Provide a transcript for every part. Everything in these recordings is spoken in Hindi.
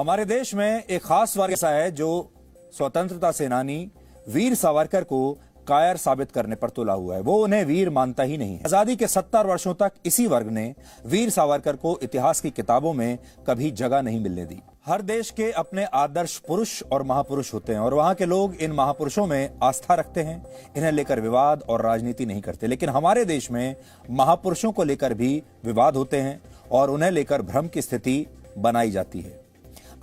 हमारे देश में एक खास वर्ग ऐसा है जो स्वतंत्रता सेनानी वीर सावरकर को कायर साबित करने पर तुला हुआ है। वो उन्हें वीर मानता ही नहीं है। आजादी के 70 वर्षों तक इसी वर्ग ने वीर सावरकर को इतिहास की किताबों में कभी जगह नहीं मिलने दी। हर देश के अपने आदर्श पुरुष और महापुरुष होते हैं और वहां के लोग इन महापुरुषों में आस्था रखते हैं। इन्हें लेकर विवाद और राजनीति नहीं करते। लेकिन हमारे देश में महापुरुषों को लेकर भी विवाद होते हैं और उन्हें लेकर भ्रम की स्थिति बनाई जाती है।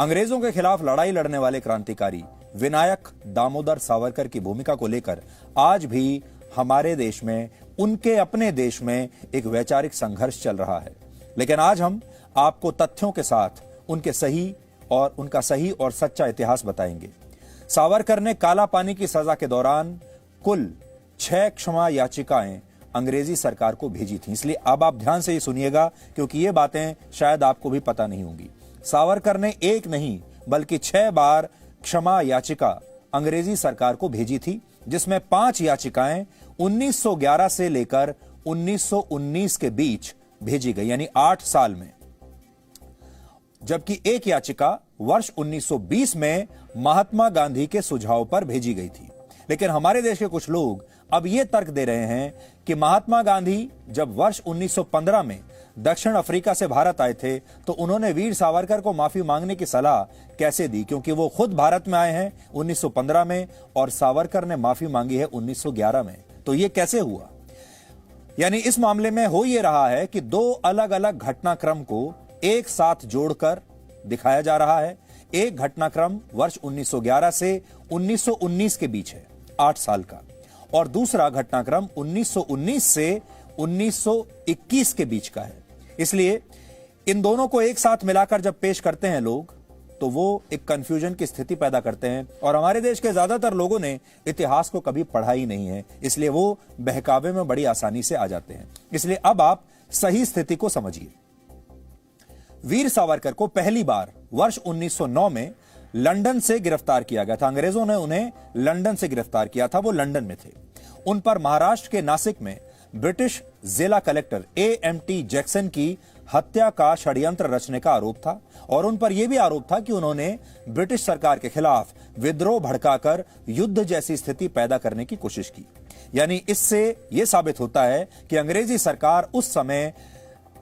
अंग्रेजों के खिलाफ लड़ाई लड़ने वाले क्रांतिकारी विनायक दामोदर सावरकर की भूमिका को लेकर आज भी हमारे देश में, उनके अपने देश में एक वैचारिक संघर्ष चल रहा है। लेकिन आज हम आपको तथ्यों के साथ उनका सही और सच्चा इतिहास बताएंगे। सावरकर ने काला पानी की सजा के दौरान कुल 6 क्षमा याचिकाएं अंग्रेजी सरकार को भेजी थी। इसलिए अब आप ध्यान से ये सुनिएगा, क्योंकि ये बातें शायद आपको भी पता नहीं होंगी। सावरकर ने एक नहीं बल्कि 6 बार क्षमा याचिका अंग्रेजी सरकार को भेजी थी, जिसमें 5 याचिकाएं 1911 से लेकर 1919 के बीच भेजी गई, यानी 8 साल में, जबकि एक याचिका वर्ष 1920 में महात्मा गांधी के सुझाव पर भेजी गई थी। लेकिन हमारे देश के कुछ लोग अब यह तर्क दे रहे हैं कि महात्मा गांधी जब वर्ष 1915 में दक्षिण अफ्रीका से भारत आए थे तो उन्होंने वीर सावरकर को माफी मांगने की सलाह कैसे दी, क्योंकि वो खुद भारत में आए हैं 1915 में और सावरकर ने माफी मांगी है 1911 में। तो ये कैसे हुआ? यानी इस मामले में हो ये रहा है कि 2 अलग अलग घटनाक्रम को एक साथ जोड़कर दिखाया जा रहा है। एक घटनाक्रम वर्ष 1911 से 1919 के बीच है, 8 साल का, और दूसरा घटनाक्रम 1919 से 1921 के बीच का है। इसलिए इन दोनों को एक साथ मिलाकर जब पेश करते हैं लोग, तो वो एक कंफ्यूजन की स्थिति पैदा करते हैं। और हमारे देश के ज्यादातर लोगों ने इतिहास को कभी पढ़ा ही नहीं है, इसलिए वो बहकावे में बड़ी आसानी से आ जाते हैं। इसलिए अब आप सही स्थिति को समझिए। वीर सावरकर को पहली बार वर्ष 1909 में लंदन से गिरफ्तार किया गया था। अंग्रेजों ने उन्हें लंदन से गिरफ्तार किया था, वो लंदन में थे। उन पर महाराष्ट्र के नासिक में ब्रिटिश जिला कलेक्टर AMT जैक्सन की हत्या का षड्यंत्र रचने का आरोप था और उन पर यह भी आरोप था कि उन्होंने ब्रिटिश सरकार के खिलाफ विद्रोह भड़काकर युद्ध जैसी स्थिति पैदा करने की कोशिश की। यानी इससे यह साबित होता है कि अंग्रेजी सरकार उस समय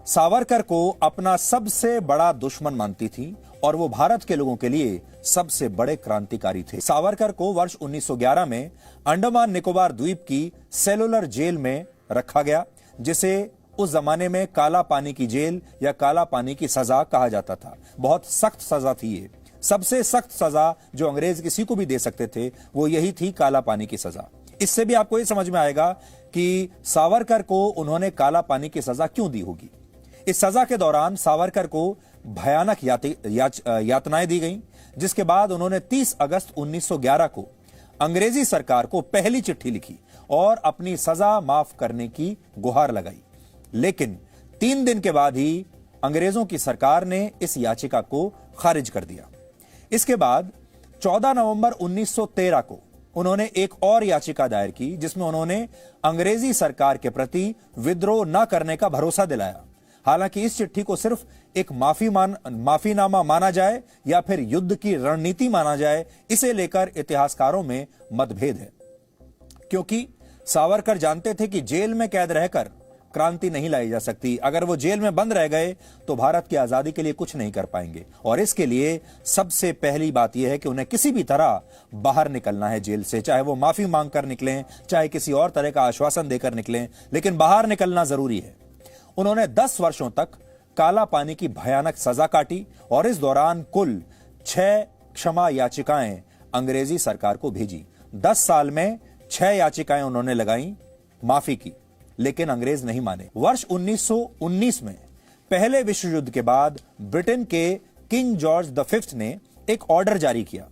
सावरकर को अपना सबसे बड़ा दुश्मन मानती थी और वो भारत के लोगों के लिए सबसे बड़े क्रांतिकारी थे। सावरकर को वर्ष 1911 में अंडमान निकोबार द्वीप की सेलुलर जेल में रखा गया, जिसे उस जमाने में काला पानी की जेल या काला पानी की सजा कहा जाता था। बहुत सख्त सजा थी ये। सबसे सख्त सजा जो अंग्रेज किसी को भी दे सकते थे वो यही थी, काला पानी की सजा। इससे भी आपको ये समझ में आएगा कि सावरकर को उन्होंने काला पानी की सजा क्यों दी होगी। इस सजा के दौरान सावरकर को भयानक यातनाएं दी गईं, जिसके बाद उन्होंने 30 अगस्त 1911 को अंग्रेजी सरकार को पहली चिट्ठी लिखी और अपनी सजा माफ करने की गुहार लगाई। लेकिन 3 दिन के बाद ही अंग्रेजों की सरकार ने इस याचिका को खारिज कर दिया। इसके बाद 14 नवंबर 1913 को उन्होंने एक और याचिका दायर की, जिसमें उन्होंने अंग्रेजी सरकार के प्रति विद्रोह न करने का भरोसा दिलाया। हालांकि इस चिट्ठी को सिर्फ एक माफीनामा माना जाए या फिर युद्ध की रणनीति माना जाए, इसे लेकर इतिहासकारों में मतभेद है, क्योंकि सावरकर जानते थे कि जेल में कैद रहकर क्रांति नहीं लाई जा सकती। अगर वो जेल में बंद रह गए तो भारत की आजादी के लिए कुछ नहीं कर पाएंगे और इसके लिए सबसे पहली बात यह है कि उन्हें किसी भी तरह बाहर निकलना है जेल से, चाहे वो माफी मांगकर निकलें, चाहे किसी और तरह का आश्वासन देकर निकलें, लेकिन बाहर निकलना जरूरी है। उन्होंने 10 वर्षों तक काला पानी की भयानक सजा काटी और इस दौरान कुल 6 क्षमा याचिकाएं अंग्रेजी सरकार को भेजी। 10 साल में 6 याचिकाएं उन्होंने लगाई माफी की, लेकिन अंग्रेज नहीं माने। वर्ष 1919 में पहले विश्व युद्ध के बाद ब्रिटेन के किंग जॉर्ज V ने एक ऑर्डर जारी किया।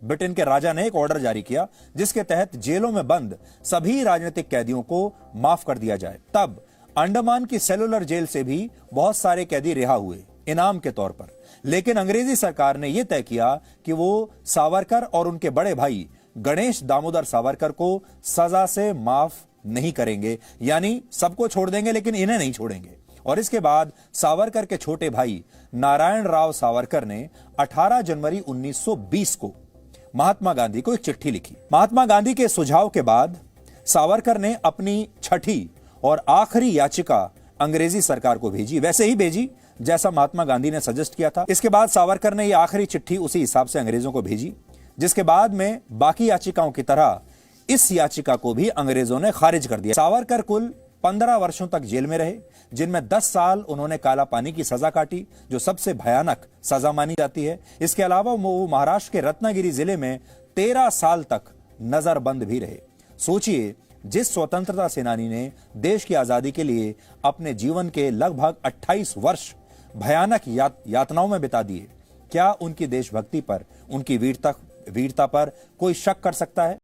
ब्रिटेन के राजा ने एक ऑर्डर जारी किया जिसके तहत जेलों में बंद सभी राजनीतिक कैदियों को माफ कर दिया जाए। तब अंडमान की सेलुलर जेल से भी बहुत सारे कैदी रिहा हुए इनाम के तौर पर। लेकिन अंग्रेजी सरकार ने यह तय किया कि वो सावरकर और उनके बड़े भाई गणेश दामोदर सावरकर को सजा से माफ नहीं करेंगे, यानी सबको छोड़ देंगे लेकिन इन्हें नहीं छोड़ेंगे। और इसके बाद सावरकर के छोटे भाई नारायण राव सावरकर ने 18 जनवरी 1920 को महात्मा गांधी को एक चिट्ठी लिखी। महात्मा गांधी के सुझाव के बाद सावरकर ने अपनी छठी और आखिरी याचिका अंग्रेजी सरकार को भेजी, वैसे ही भेजी जैसा महात्मा गांधी ने सजेस्ट किया था। इसके बाद सावरकर ने यह आखिरी चिट्ठी उसी हिसाब से अंग्रेजों को भेजी, जिसके बाद में बाकी याचिकाओं की तरह इस याचिका को भी अंग्रेजों ने खारिज कर दिया। सावरकर कुल 15 वर्षों तक जेल में रहे, जिनमें 10 साल उन्होंने काला पानी की सजा काटी, जो सबसे भयानक सजा मानी जाती है। इसके अलावा वो महाराष्ट्र के रत्नागिरी जिले में 13 साल तक नजरबंद भी रहे। सोचिए, जिस स्वतंत्रता सेनानी ने देश की आजादी के लिए अपने जीवन के लगभग 28 वर्ष भयानक यातनाओं में बिता दिए, क्या उनकी देशभक्ति पर, उनकी वीरता पर कोई शक कर सकता है?